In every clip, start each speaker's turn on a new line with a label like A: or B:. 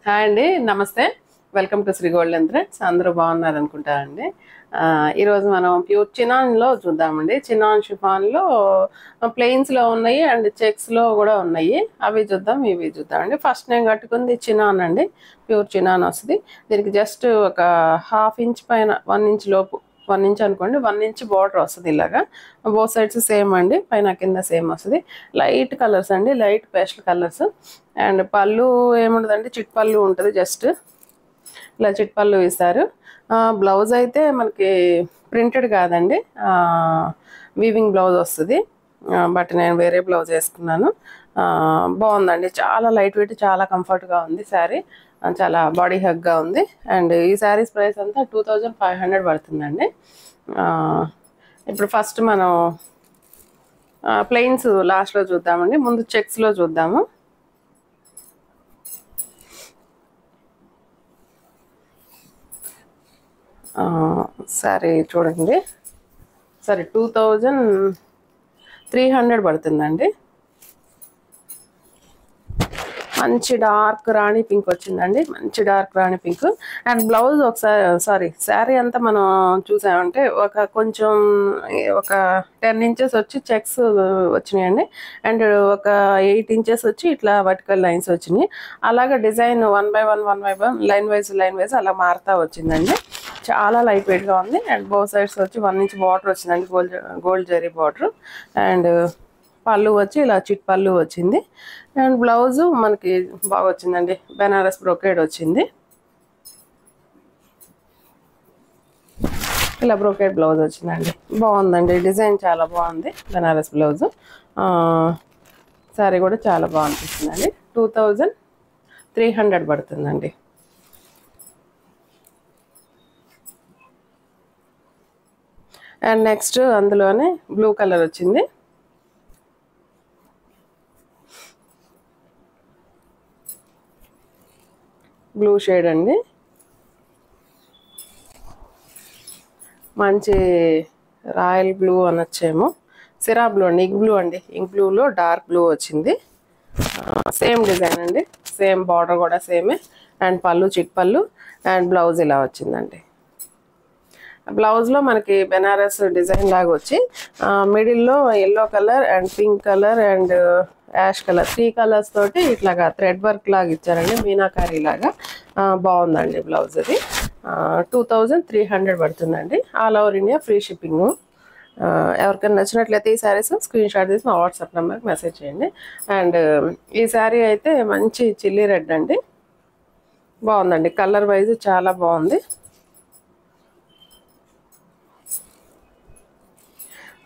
A: Hi అండి, నమస్తే. Welcome to Shri golden threads. అందరూ బాగున్నారు అనుకుంటా అండి. ఈరోజు మనం ప్యూర్ చినాన్లో చూద్దామండి. చినాన్ షిఫాన్లో ప్లెయిన్స్లో ఉన్నాయి అండ్ చెక్స్లో కూడా ఉన్నాయి. అవి చూద్దాం, ఇవి చూద్దామండి. ఫస్ట్ నేను కట్టుకుంది చినాన్ అండి, ప్యూర్ చినాన్ వస్తుంది. దీనికి జస్ట్ ఒక ½ ఇంచ్ పైన 1 ఇంచ్ లోపు, 1 ఇంచ్ అనుకోండి, 1 ఇంచ్ బార్డర్ వస్తుంది. ఇలాగా బోత్ సైడ్స్ సేమ్ అండి, పైన కింద సేమ్ వస్తుంది. లైట్ కలర్స్ అండి, లైట్ పేస్టల్ కలర్స్. అండ్ పళ్ళు ఏముండదండి, చిట్ పళ్ళు ఉంటుంది. జస్ట్ ఇలా చిట్ పళ్ళు ఇస్తారు. బ్లౌజ్ అయితే మనకి ప్రింటెడ్ కాదండి, వీవింగ్ బ్లౌజ్ వస్తుంది. బట్ నేను వేరే బ్లౌజ్ వేసుకున్నాను. బాగుందండి, చాలా లైట్ వెయిట్, చాలా కంఫర్ట్గా ఉంది శారీ. చాలా బాడీ హగ్గా ఉంది. అండ్ ఈ శారీస్ ప్రైస్ అంతా 2500 పడుతుందండి. ఇప్పుడు ఫస్ట్ మనం ప్లెయిన్స్ లాస్ట్లో చూద్దామండి. ముందు చెక్స్లో చూద్దాము. సరే చూడండి, సరే 2300 పడుతుందండి. మంచి డార్క్ రాణి పింక్ వచ్చిందండి, మంచి dark Rani pink. And blouse ఒకసారి శారీ అంతా మనం చూసామంటే కొంచెం ఒక 10 ఇంచెస్ వచ్చి చెక్స్ వచ్చినాయండి. అండ్ ఒక 8 ఇంచెస్ వచ్చి ఇట్లా వర్టికల్ లైన్స్ వచ్చినాయి. అలాగే డిజైన్ 1 by 1 లైన్ వైజ్ అలా మారుతా వచ్చిందండి. చాలా లైట్ వెయిట్గా ఉంది. అండ్ బోత్ సైడ్స్ వచ్చి 1 ఇంచ్ బార్డర్ వచ్చిందండి, గోల్డ్ జరీ బార్డర్. అండ్ పళ్ళు వచ్చి ఇలా చిట్ పళ్ళు వచ్చింది. అండ్ బ్లౌజు మనకి బాగా వచ్చిందండి, బెనారస్ బ్రోకేడ్ వచ్చింది. ఇలా బ్రోకేడ్ బ్లౌజ్ వచ్చిందండి, బాగుందండి. డిజైన్ చాలా బాగుంది, బెనారస్ బ్లౌజు. శారీ కూడా చాలా బాగా అనిపిస్తుందండి. 2300 పడుతుందండి. అండ్ నెక్స్ట్ అందులోనే బ్లూ కలర్ వచ్చింది. బ్లూ షేడ్ అండి, మంచి రాయల్ బ్లూ అనొచ్చేమో, సిరా బ్లూ అండి, ఇంక్ బ్లూ అండి. ఇంక్ బ్లూలో డార్క్ బ్లూ వచ్చింది. సేమ్ డిజైన్ అండి, సేమ్ బార్డర్ కూడా సేమే. అండ్ పళ్ళు చిట్ పళ్ళు. అండ్ బ్లౌజ్ ఇలా వచ్చిందండి. బ్లౌజ్లో మనకి బెనారస్ డిజైన్ లాగా వచ్చి మిడిల్లో yellow colour and pink colour and ash colour, 3 colours తోటి ఇట్లాగా థ్రెడ్ వర్క్ లాగా ఇచ్చారండి, మీనాకారీ లాగా. బాగుందండి బ్లౌజ్. అది 2300 పడుతుందండి. All over India free shipping. ఎవరికైనా నచ్చినట్లయితే ఈ శారీస్ స్క్రీన్ షాట్ తీసి మా వాట్సాప్ నెంబర్కి మెసేజ్ చేయండి. అండ్ ఈ శారీ అయితే మంచి చిల్లీ రెడ్ అండి, బాగుందండి. కలర్ వైజ్ చాలా బాగుంది.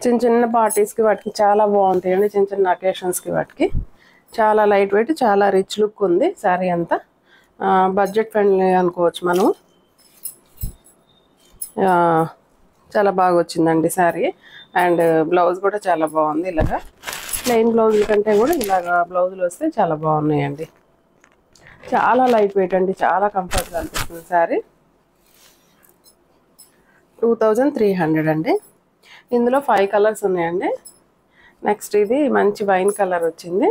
A: చిన్న చిన్న పార్టీస్కి వాటికి చాలా బాగుంటాయండి, చిన్న చిన్న అకేషన్స్కి వాటికి. చాలా లైట్ వెయిట్, చాలా రిచ్ లుక్ ఉంది శారీ అంతా. బడ్జెట్ ఫ్రెండ్లీ అనుకోవచ్చు మనం. చాలా బాగా వచ్చిందండి శారీ. అండ్ బ్లౌజ్ కూడా చాలా బాగుంది. ఇలాగా ప్లెయిన్ బ్లౌజుల కంటే కూడా ఇలాగా బ్లౌజులు వస్తే చాలా బాగున్నాయండి. చాలా లైట్ వెయిట్ అండి, చాలా కంఫర్ట్గా అనిపిస్తుంది శారీ. 2300 అండి. ఇందులో 5 కలర్స్ ఉన్నాయండి. నెక్స్ట్ ఇది మంచి వైన్ కలర్ వచ్చింది.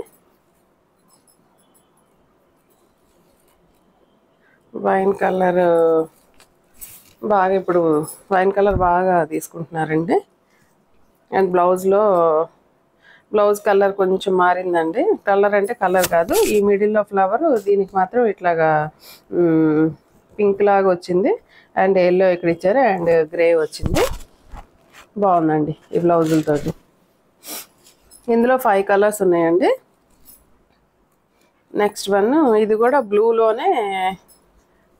A: వైన్ కలర్ బాగా, ఇప్పుడు వైన్ కలర్ బాగా తీసుకుంటున్నారండి. అండ్ బ్లౌజ్ కలర్ కొంచెం మారిందండి. కలర్ అంటే కలర్ కాదు, ఈ మిడిల్లో ఫ్లవర్ దీనికి మాత్రం ఇట్లాగా పింక్ లాగా వచ్చింది. అండ్ ఎల్లో ఇక్కడ ఇచ్చారు, అండ్ గ్రే వచ్చింది. బాగుందండి ఈ బ్లౌజులతో. ఇందులో 5 కలర్స్ ఉన్నాయండి. నెక్స్ట్ వన్ ఇది కూడా బ్లూలోనే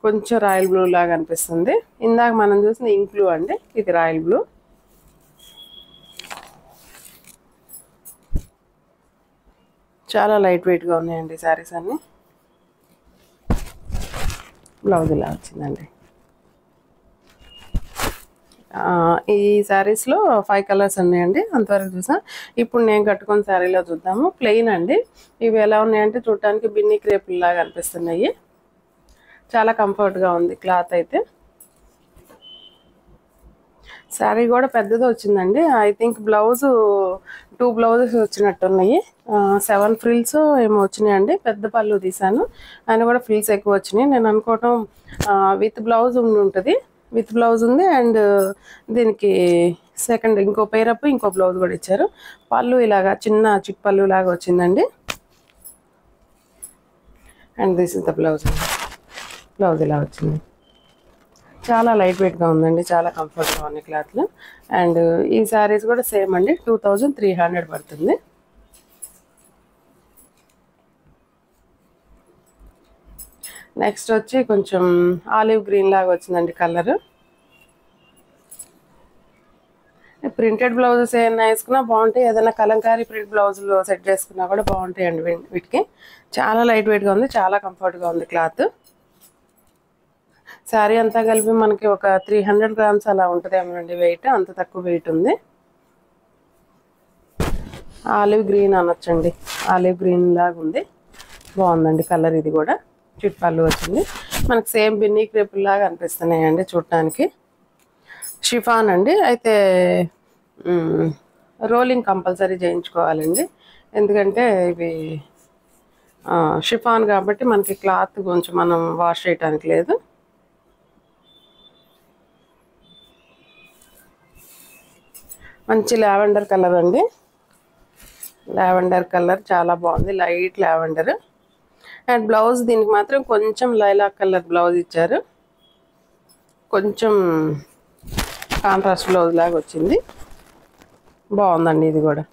A: కొంచెం రాయల్ బ్లూ లాగా అనిపిస్తుంది. ఇందాక మనం చూసిన ఇంక్ బ్లూ అండి, ఇది రాయల్ బ్లూ. చాలా లైట్ వెయిట్గా ఉన్నాయండి శారీస్ అన్నీ. బ్లౌజ్ ఇలా వచ్చిందండి. ఈ శారీస్లో 5 కలర్స్ ఉన్నాయండి, అంతవరకు చూసాం. ఇప్పుడు నేను కట్టుకున్న శారీలో చూద్దాము. ప్లెయిన్ అండి. ఇవి ఎలా ఉన్నాయంటే చూడటానికి బిన్నీ క్రేపుల్ లాగా అనిపిస్తున్నాయి. చాలా కంఫర్ట్గా ఉంది క్లాత్ అయితే. శారీ కూడా పెద్దది వచ్చిందండి. ఐ థింక్ బ్లౌజు 2 బ్లౌజెస్ వచ్చినట్టున్నాయి. 7 ఫ్రిల్స్ ఏమో వచ్చినాయండి. పెద్ద పళ్ళు తీసాను, ఆయన కూడా ఫ్రిల్స్ ఎక్కువ వచ్చినాయి. నేను అనుకోవటం విత్ బ్లౌజ్ ఉంటుంది, విత్ బ్లౌజ్ ఉంది. అండ్ దీనికి సెకండ్ ఇంకో పేరప్ ఇంకో బ్లౌజ్ కూడా ఇచ్చారు. పళ్ళు ఇలాగా చిన్న చిట్ పళ్ళు లాగా వచ్చిందండి. And this is the blouse. Blouse ఇలా వచ్చింది. చాలా లైట్ వెయిట్గా ఉందండి, చాలా కంఫర్ట్గా ఉన్నాయి క్లాత్లు. అండ్ ఈ శారీస్ కూడా సేమ్ అండి, 2300 పడుతుంది. నెక్స్ట్ వచ్చి కొంచెం ఆలివ్ గ్రీన్ లాగా వచ్చిందండి కలర్. ప్రింటెడ్ బ్లౌజెస్ ఏమైనా వేసుకున్నా బాగుంటాయి, ఏదైనా కలంకారీ ప్రింట్ బ్లౌజులు సెట్ చేసుకున్నా కూడా బాగుంటాయండి వీటికి. చాలా లైట్ వెయిట్గా ఉంది, చాలా కంఫర్ట్గా ఉంది క్లాత్. శారీ అంతా కలిపి మనకి ఒక 300 గ్రామ్స్ అలా ఉంటుందేమోనండి వెయిట్, అంత తక్కువ వెయిట్ ఉంది. ఆలివ్ గ్రీన్ అనొచ్చండి, ఆలివ్ గ్రీన్ లాగా ఉంది, బాగుందండి కలర్. ఇది కూడా చిట్ పళ్ళు వచ్చింది మనకి, సేమ్ బిన్నీ క్రేపుల్ లాగా అనిపిస్తున్నాయండి చూడటానికి. షిఫాన్ అండి, అయితే రోలింగ్ కంపల్సరీ చేయించుకోవాలండి, ఎందుకంటే ఇవి షిఫాన్ కాబట్టి మనకి క్లాత్ కొంచెం మనం వాష్ చేయడానికి లేదు. మంచి లావెండర్ కలర్ అండి, లావెండర్ కలర్ చాలా బాగుంది, లైట్ లావెండర్. అండ్ బ్లౌజ్ దీనికి మాత్రం కొంచెం లైలాక్ కలర్ బ్లౌజ్ ఇచ్చారు, కొంచెం కాంట్రాస్ట్ బ్లౌజ్ లాగా వచ్చింది, బాగుందండి ఇది కూడా.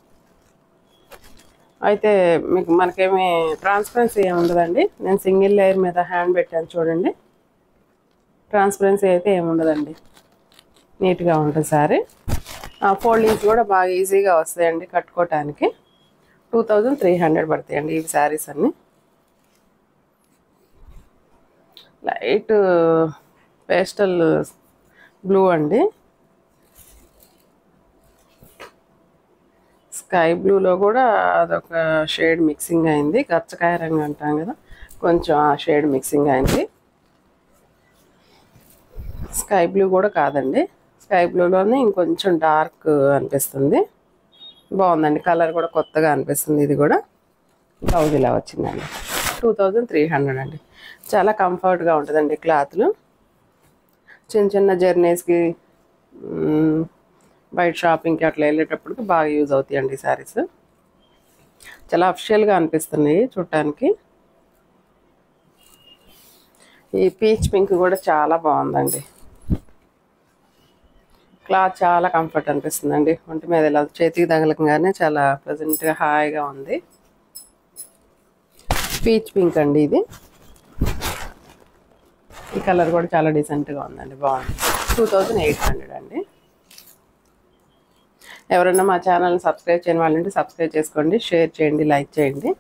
A: అయితే మీకు మనకేమీ ట్రాన్స్పరెన్సీ ఏమి ఉండదండి. నేను సింగిల్ లేయర్ మీద హ్యాండ్ పెట్టాను చూడండి, ట్రాన్స్పరెన్సీ అయితే ఏముండదండి, నీట్గా ఉంటుంది సారీ. ఫోల్డింగ్స్ కూడా బాగా ఈజీగా వస్తాయండి కట్టుకోవటానికి. 2300 పడతాయండి ఇవి శారీస్ అన్నీ. లైట్ పేస్టల్ బ్లూ అండి, స్కై బ్లూలో కూడా అదొక షేడ్ మిక్సింగ్ అయింది, గచ్చకాయ రంగు అంటాం కదా, కొంచెం ఆ షేడ్ మిక్సింగ్ అయింది. స్కై బ్లూ కూడా కాదండి, స్కై బ్లూలోనే ఇంకొంచెం డార్క్ అనిపిస్తుంది, బాగుందండి కలర్ కూడా కొత్తగా అనిపిస్తుంది. ఇది కూడా బ్లౌజ్ ఇలా వచ్చిందండి, 2300 అండి. చాలా కంఫర్ట్గా ఉంటుందండి క్లాత్లు. చిన్న చిన్న జర్నీస్కి, బయట షాపింగ్కి అట్లా వెళ్ళేటప్పటికి బాగా యూజ్ అవుతాయండి ఈ శారీస్. చాలా అఫిషియల్గా అనిపిస్తున్నాయి చూడటానికి. ఈ పీచ్ పింక్ కూడా చాలా బాగుందండి, క్లాత్ చాలా కంఫర్ట్ అనిపిస్తుందండి. ఒంటి మీద ఇలా చేతికి తగలకంగానే చాలా ప్లెజెంట్గా హాయిగా ఉంది. పీచ్ పింక్ అండి ఇది, ఈ కలర్ కూడా చాలా డీసెంట్గా ఉందండి, బాగుంది. 2800 అండి. ఎవరైనా మా ఛానల్ని సబ్స్క్రైబ్ చేయని వాళ్ళంటే సబ్స్క్రైబ్ చేసుకోండి, షేర్ చేయండి, లైక్ చేయండి.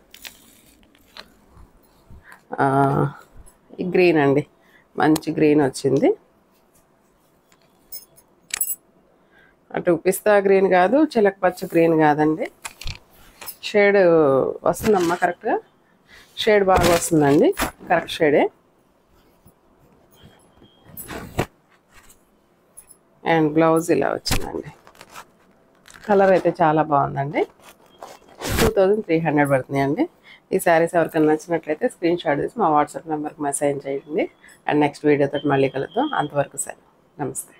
A: ఈ గ్రీన్ అండి, మంచి గ్రీన్ వచ్చింది, అటు పిస్తా గ్రీన్ కాదు, చిలకపచ్చ గ్రీన్ కాదండి, షేడ్ వస్తుందమ్మా కరెక్ట్గా, షేడ్ బాగా వస్తుందండి, కరెక్ట్ షేడే. అండ్ బ్లౌజ్ ఇలా వచ్చిందండి, కలర్ అయితే చాలా బాగుందండి. 2300 పడుతున్నాయండి ఈ శారీస్. ఎవరికైనా నచ్చినట్లయితే స్క్రీన్ షాట్ తీసి మా వాట్సాప్ నెంబర్కి మెసేజ్ చేయండి. అండ్ నెక్స్ట్ వీడియోతో మళ్ళీ కలుద్దాం, అంతవరకు సరే, నమస్తే.